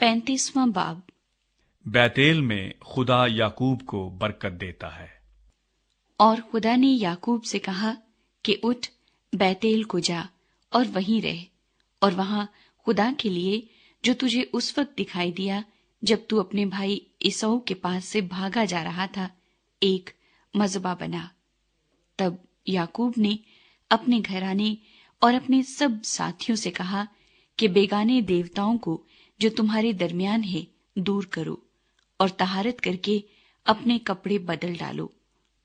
35वां बाब। बैतेल में खुदा याकूब को बरकत देता है। और खुदा ने याकूब से कहा कि उठ, बैतेल को जा और वहीं रह, और वहां खुदा के लिए जो तुझे उस वक्त दिखाई दिया जब तू अपने भाई इसौ के पास से भागा जा रहा था, एक मज़बा बना। तब याकूब ने अपने घराने और अपने सब साथियों से कहा कि बेगाने देवताओं को जो तुम्हारे दरमियान है दूर करो, और तहारत करके अपने कपड़े बदल डालो,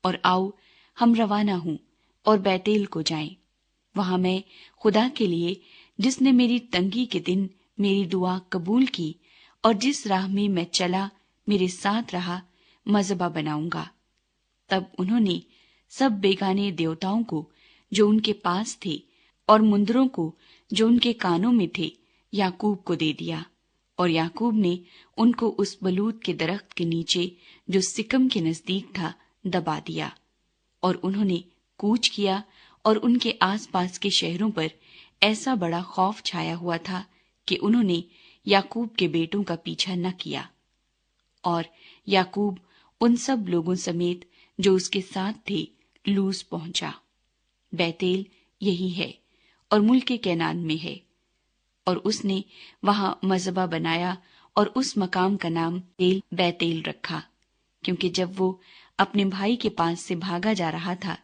और आओ हम रवाना हों और बैतेल को जाएं। वहां मैं खुदा के लिए, जिसने मेरी तंगी के दिन मेरी दुआ कबूल की और जिस राह में मैं चला मेरे साथ रहा, मज़बा बनाऊंगा। तब उन्होंने सब बेगाने देवताओं को जो उनके पास थे और मुंदरों को जो उनके कानों में थे याकूब को दे दिया, और याकूब ने उनको उस बलूत के दरख्त के नीचे जो सिकम के नजदीक था दबा दिया। और उन्होंने कूच किया, और उनके आसपास के शहरों पर ऐसा बड़ा खौफ छाया हुआ था कि उन्होंने याकूब के बेटों का पीछा न किया। और याकूब उन सब लोगों समेत जो उसके साथ थे लूज पहुंचा। बैतेल यही है और मुल्क कैनान में है। और उसने वहां मज़बा बनाया और उस मकाम का नाम बैतेल रखा, क्योंकि जब वो अपने भाई के पास से भागा जा रहा था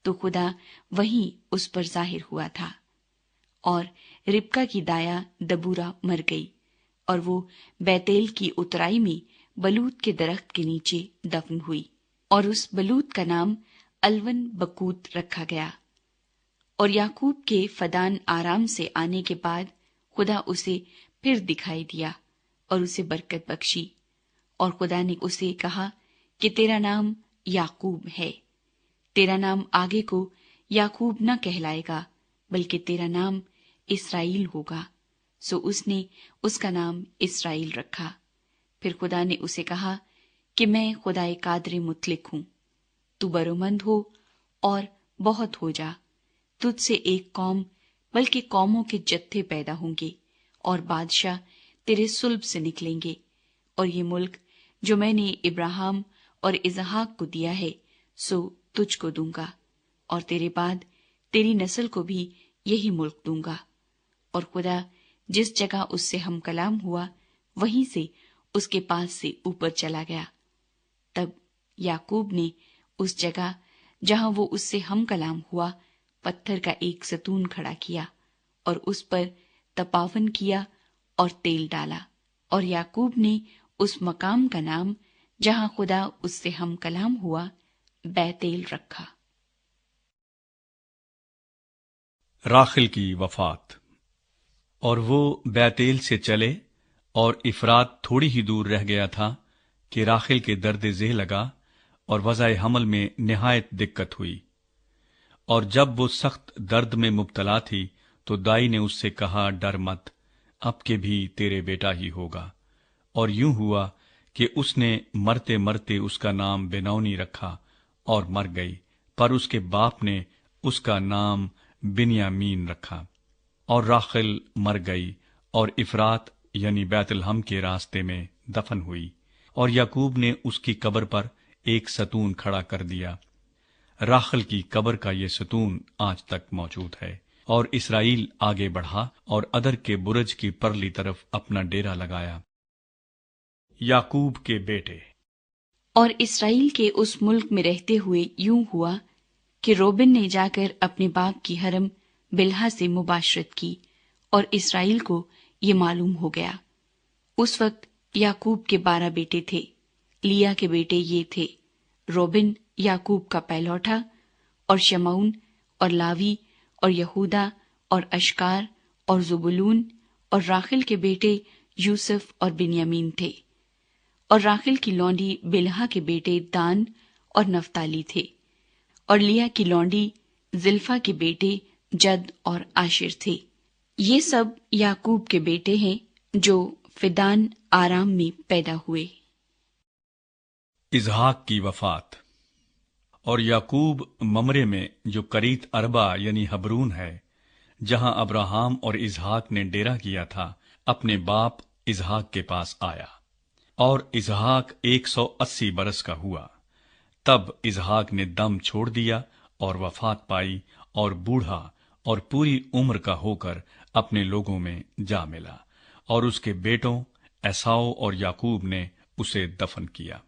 तो खुदा वहीं उस पर जाहिर हुआ था। और रिबका की दाया दबूरा मर गई, और वो बैतेल की उतराई में बलूत के दरख्त के नीचे दफन हुई, और उस बलूत का नाम अलवन बकूत रखा गया। और याकूब के फदान आराम से आने के बाद खुदा उसे फिर दिखाई दिया और उसे बरकत बख्शी। और खुदा ने उसे कहा कि तेरा नाम याकूब है, तेरा नाम आगे को याकूब न कहलाएगा, बल्कि तेरा नाम इस्राएल होगा। सो उसने उसका नाम इस्राएल रखा। फिर खुदा ने उसे कहा कि मैं खुदाए कादरे मुतलिक हूं, तू बरोमंद हो और बहुत हो जा। तुझसे एक कौम, बल्कि कौमों के जत्थे पैदा होंगे, और बादशाह तेरे सुल्ब से निकलेंगे। और ये मुल्क जो मैंने इब्राहिम और इसहाक को दिया है, सो तुझको दूंगा, और तेरे बाद तेरी नस्ल को भी यही मुल्क दूंगा। और खुदा जिस जगह उससे हम कलाम हुआ वहीं से उसके पास से ऊपर चला गया। तब याकूब ने उस जगह जहां वो उससे हम कलाम हुआ पत्थर का एक सतून खड़ा किया, और उस पर तपावन किया और तेल डाला। और याकूब ने उस मकाम का नाम जहां खुदा उससे हम कलाम हुआ बैतेल रखा। राखिल की वफात। और वो बैतेल से चले, और इफरात थोड़ी ही दूर रह गया था कि राखिल के दर्द ज़ेह लगा और वज़ाए हमल में निहायत दिक्कत हुई। और जब वो सख्त दर्द में मुब्तला थी तो दाई ने उससे कहा, डर मत, अब के भी तेरे बेटा ही होगा। और यूं हुआ कि उसने मरते मरते उसका नाम बेनौनी रखा और मर गई, पर उसके बाप ने उसका नाम बिन्यामीन रखा। और राखिल मर गई और इफरात यानी बैतलहम के रास्ते में दफन हुई, और याकूब ने उसकी कब्र पर एक सतून खड़ा कर दिया। राखिल की कब्र का ये सतून आज तक मौजूद है। और इसराइल आगे बढ़ा और अदर के बुरज की परली तरफ अपना डेरा लगाया। याकूब के बेटे। और इसराइल के उस मुल्क में रहते हुए यूं हुआ कि रोबिन ने जाकर अपने बाप की हरम बिल्हा से मुबाशरत की, और इसराइल को ये मालूम हो गया। उस वक्त याकूब के 12 बेटे थे। लिया के बेटे ये थे, रोबिन याकूब का पहलौठा, और शमऊन और लावी और यहूदा और अशकार और जुबुलून। और राखिल के बेटे यूसुफ और बिन्यामीन थे। और राखिल की लौंडी बिल्हा के बेटे दान और नफ्ताली थे। और लिया की लौंडी जिल्फा के बेटे जद और आशिर थे। ये सब याकूब के बेटे हैं जो फिदान आराम में पैदा हुए। इजहाक की वफात। और याकूब ममरे में जो करीत अरबा यानी हबरून है, जहां अब्राहम और इजहाक ने डेरा किया था, अपने बाप اسحاق کے پاس آیا، اور اسحاق 180 برس کا ہوا۔ تب اسحاق نے دم چھوڑ دیا اور وفات پائی، اور بوڑھا اور پوری عمر کا ہو کر اپنے لوگوں میں جا ملا، اور اس کے بیٹوں ایساؤ اور یعقوب نے اسے دفن کیا۔